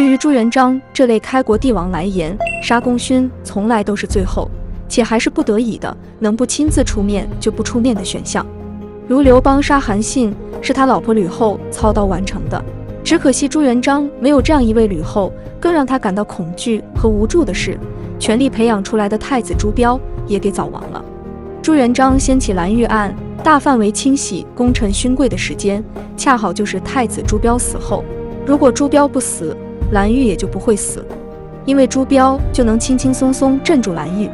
对于朱元璋这类开国帝王来言，杀功勋从来都是最后，且还是不得已的，能不亲自出面就不出面的选项。如刘邦杀韩信，是他老婆吕后操刀完成的。只可惜朱元璋没有这样一位吕后。更让他感到恐惧和无助的是，全力培养出来的太子朱标也给早亡了。朱元璋掀起蓝玉案，大范围清洗功臣勋贵的时间，恰好就是太子朱标死后。如果朱标不死，蓝玉也就不会死，因为朱标就能轻轻松松镇住蓝玉。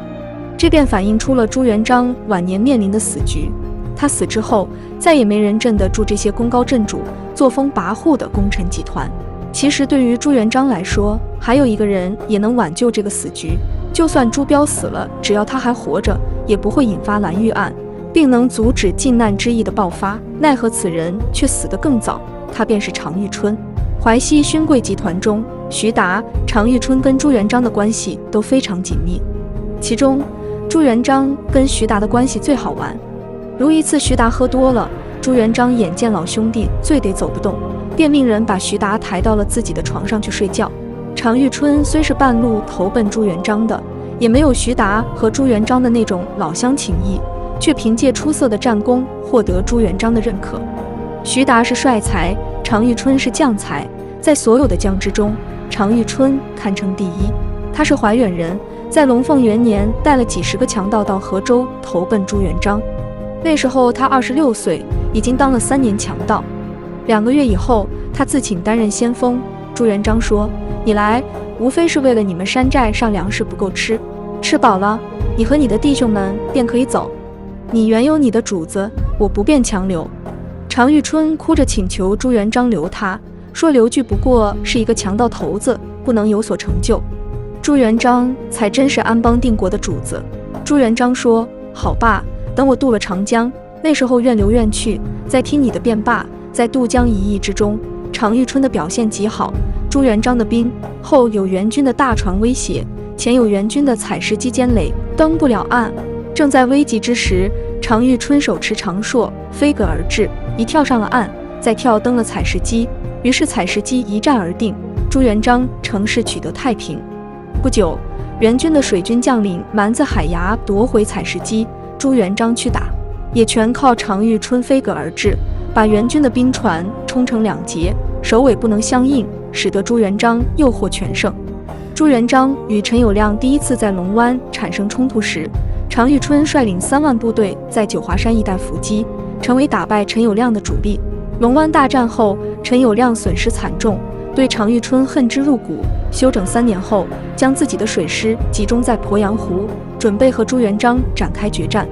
这便反映出了朱元璋晚年面临的死局。他死之后，再也没人镇得住这些功高震主、作风跋扈的功臣集团。其实对于朱元璋来说，还有一个人也能挽救这个死局。就算朱标死了，只要他还活着，也不会引发蓝玉案，并能阻止靖难之役的爆发。奈何此人却死得更早，他便是常遇春。淮西勋贵集团中，徐达、常遇春跟朱元璋的关系都非常紧密，其中朱元璋跟徐达的关系最好玩。如一次徐达喝多了，朱元璋眼见老兄弟醉得走不动，便命人把徐达抬到了自己的床上去睡觉。常遇春虽是半路投奔朱元璋的，也没有徐达和朱元璋的那种老乡情谊，却凭借出色的战功获得朱元璋的认可。徐达是帅才，常遇春是将才，在所有的将之中，常遇春堪称第一。他是怀远人，在龙凤元年带了几十个强盗到河州投奔朱元璋。那时候他26岁，已经当了3年强盗。2个月以后，他自请担任先锋。朱元璋说：“你来，无非是为了你们山寨上粮食不够吃，吃饱了，你和你的弟兄们便可以走。你原有你的主子，我不便强留。”常遇春哭着请求朱元璋留他，说刘据不过是一个强盗头子，不能有所成就。朱元璋才真是安邦定国的主子。朱元璋说：“好罢，等我渡了长江，那时候愿留愿去，再听你的便罢。”在渡江一役之中，常遇春的表现极好。朱元璋的兵后有援军的大船威胁，前有援军的采石机坚垒，登不了岸。正在危急之时，常遇春手持长槊飞戈而至，一跳上了岸，再跳登了采石机，于是采石机一战而定，朱元璋乘势取得太平。不久，援军的水军将领蛮子海牙夺回采石机，朱元璋去打，也全靠常遇春飞戈而至，把援军的兵船冲成2截，首尾不能相应，使得朱元璋又获全胜。朱元璋与陈友谅第一次在龙湾产生冲突时，常遇春率领3万部队在九华山一带伏击，成为打败陈友谅的主力。龙湾大战后，陈友谅损失惨重，对常遇春恨之入骨。休整3年后，将自己的水师集中在鄱阳湖，准备和朱元璋展开决战。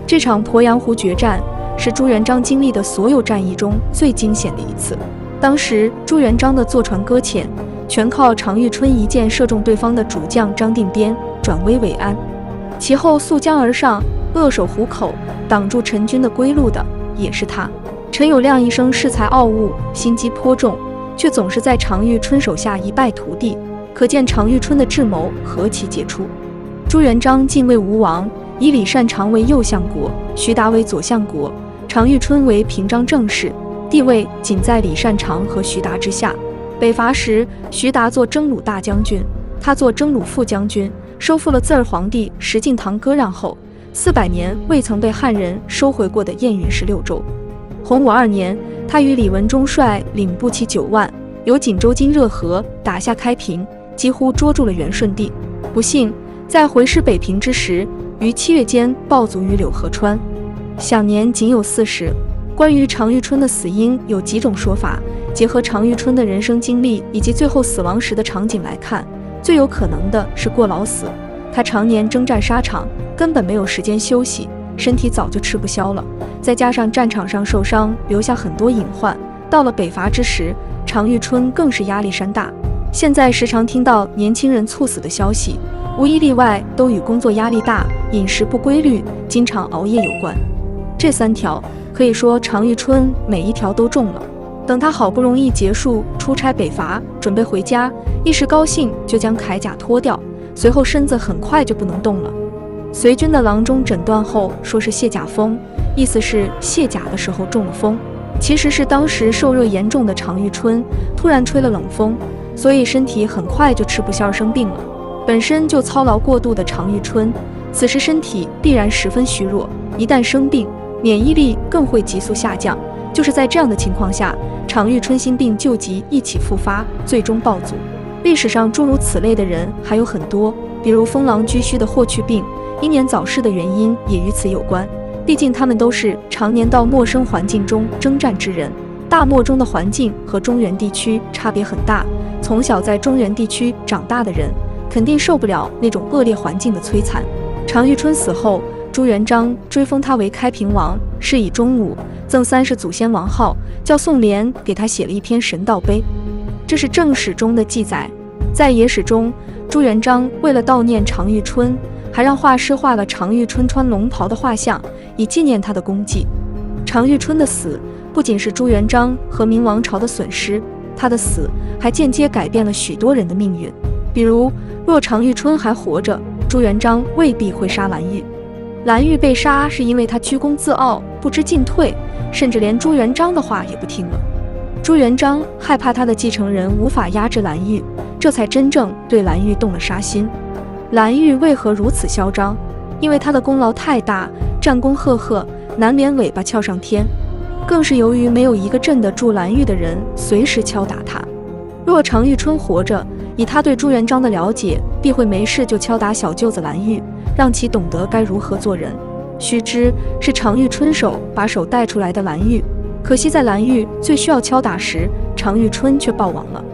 这场鄱阳湖决战是朱元璋经历的所有战役中最惊险的一次。当时朱元璋的坐船搁浅，全靠常遇春一箭射中对方的主将张定边，转危为安。其后溯江而上，扼守湖口，挡住陈军的归路的也是他。陈友谅一生恃才傲物，心机颇重，却总是在常遇春手下一败涂地，可见常遇春的智谋何其杰出。朱元璋进魏吴王，以李善长为右相国，徐达为左相国，常遇春为平章政事，地位仅在李善长和徐达之下。北伐时，徐达做征虏大将军，他做征虏副将军，收复了自儿皇帝石敬瑭割让后400年未曾被汉人收回过的燕云16州。洪武2年，他与李文忠率领步骑9万，由锦州经热河打下开平，几乎捉住了元顺帝。不幸在回师北平之时，于7月间暴卒于柳河川，享年仅有40。关于常遇春的死因有几种说法，结合常遇春的人生经历以及最后死亡时的场景来看，最有可能的是过劳死。他常年征战沙场，根本没有时间休息，身体早就吃不消了，再加上战场上受伤，留下很多隐患。到了北伐之时，常遇春更是压力山大。现在时常听到年轻人猝死的消息，无一例外都与工作压力大、饮食不规律、经常熬夜有关。这3条可以说常遇春每一条都中了。等他好不容易结束出差北伐，准备回家，一时高兴就将铠甲脱掉，随后身子很快就不能动了。随军的郎中诊断后说是卸甲风，意思是卸甲的时候中了风，其实是当时受热严重的常遇春突然吹了冷风，所以身体很快就吃不消而生病了。本身就操劳过度的常遇春，此时身体必然十分虚弱，一旦生病，免疫力更会急速下降。就是在这样的情况下，常遇春心病旧疾一起复发，最终暴卒。历史上诸如此类的人还有很多，比如封狼居胥的霍去病，英年早逝的原因也与此有关。毕竟他们都是常年到陌生环境中征战之人，大漠中的环境和中原地区差别很大，从小在中原地区长大的人肯定受不了那种恶劣环境的摧残。常遇春死后，朱元璋追封他为开平王，谥以忠武，赠30祖先王号，叫宋濂给他写了一篇神道碑，这是正史中的记载。在野史中，朱元璋为了悼念常遇春，还让画师画了常遇春穿龙袍的画像，以纪念他的功绩。常遇春的死不仅是朱元璋和明王朝的损失，他的死还间接改变了许多人的命运。比如，若常遇春还活着，朱元璋未必会杀蓝玉。蓝玉被杀是因为他居功自傲，不知进退，甚至连朱元璋的话也不听了。朱元璋害怕他的继承人无法压制蓝玉，这才真正对蓝玉动了杀心。蓝玉为何如此嚣张？因为他的功劳太大，战功赫赫，难免尾巴翘上天。更是由于没有一个镇得住蓝玉的人随时敲打他。若常遇春活着，以他对朱元璋的了解，必会没事就敲打小舅子蓝玉，让其懂得该如何做人。须知是常遇春手把手带出来的蓝玉，可惜在蓝玉最需要敲打时，常遇春却暴亡了。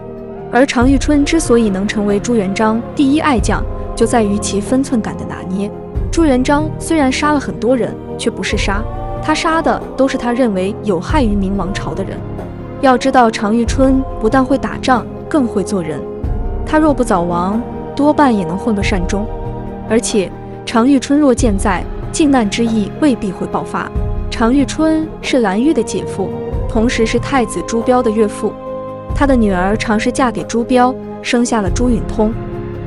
而常遇春之所以能成为朱元璋第一爱将，就在于其分寸感的拿捏。朱元璋虽然杀了很多人，却不是杀，他杀的都是他认为有害于明王朝的人。要知道，常遇春不但会打仗，更会做人。他若不早亡，多半也能混个善终。而且，常遇春若健在，靖难之役未必会爆发。常遇春是蓝玉的姐夫，同时是太子朱标的岳父。他的女儿常是嫁给朱标，生下了朱允通。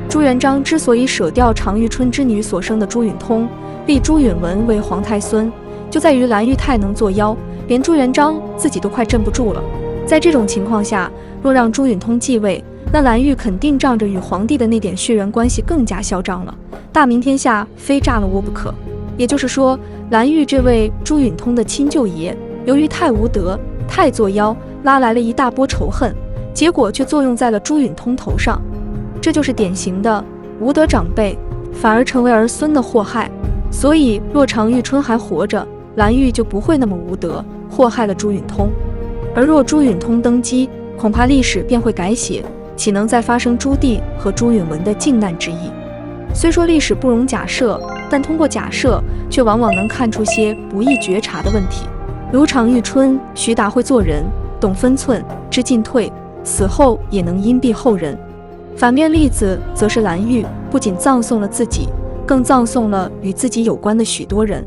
朱元璋之所以舍掉常遇春之女所生的朱允通，立朱允文为皇太孙，就在于蓝玉太能作妖，连朱元璋自己都快镇不住了。在这种情况下，若让朱允通继位，那蓝玉肯定仗着与皇帝的那点血缘关系更加嚣张了，大明天下非炸了窝不可。也就是说，蓝玉这位朱允通的亲舅爷，由于太无德、太作妖，拉来了一大波仇恨，结果却作用在了朱允通头上。这就是典型的无德长辈反而成为儿孙的祸害。所以若常遇春还活着，蓝玉就不会那么无德，祸害了朱允通。而若朱允通登基，恐怕历史便会改写，岂能再发生朱棣和朱允文的靖难之役？虽说历史不容假设，但通过假设却往往能看出些不易觉察的问题。如常遇春，徐达会做人，懂分寸，知进退，死后也能荫庇后人。反面例子则是蓝玉，不仅葬送了自己，更葬送了与自己有关的许多人。